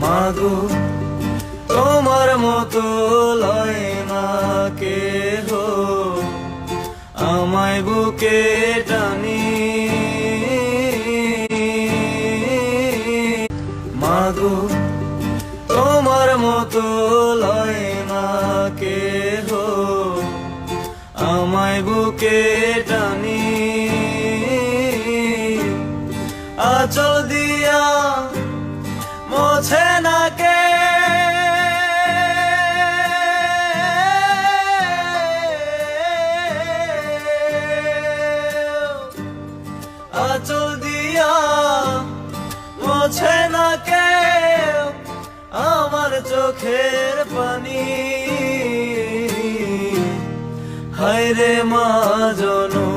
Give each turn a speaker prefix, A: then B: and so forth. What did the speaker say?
A: মাগো তোমার মতো লয় না কেহ আমায় বুকে টানি। মাগো তোমার মতো লয় না কেহ আমায় বুকে টানি। আঁচল দিয়া মোছে না কে আঁচল দিয়া মোছে না কে আমার চোখের পানি। হায়রে মা জননী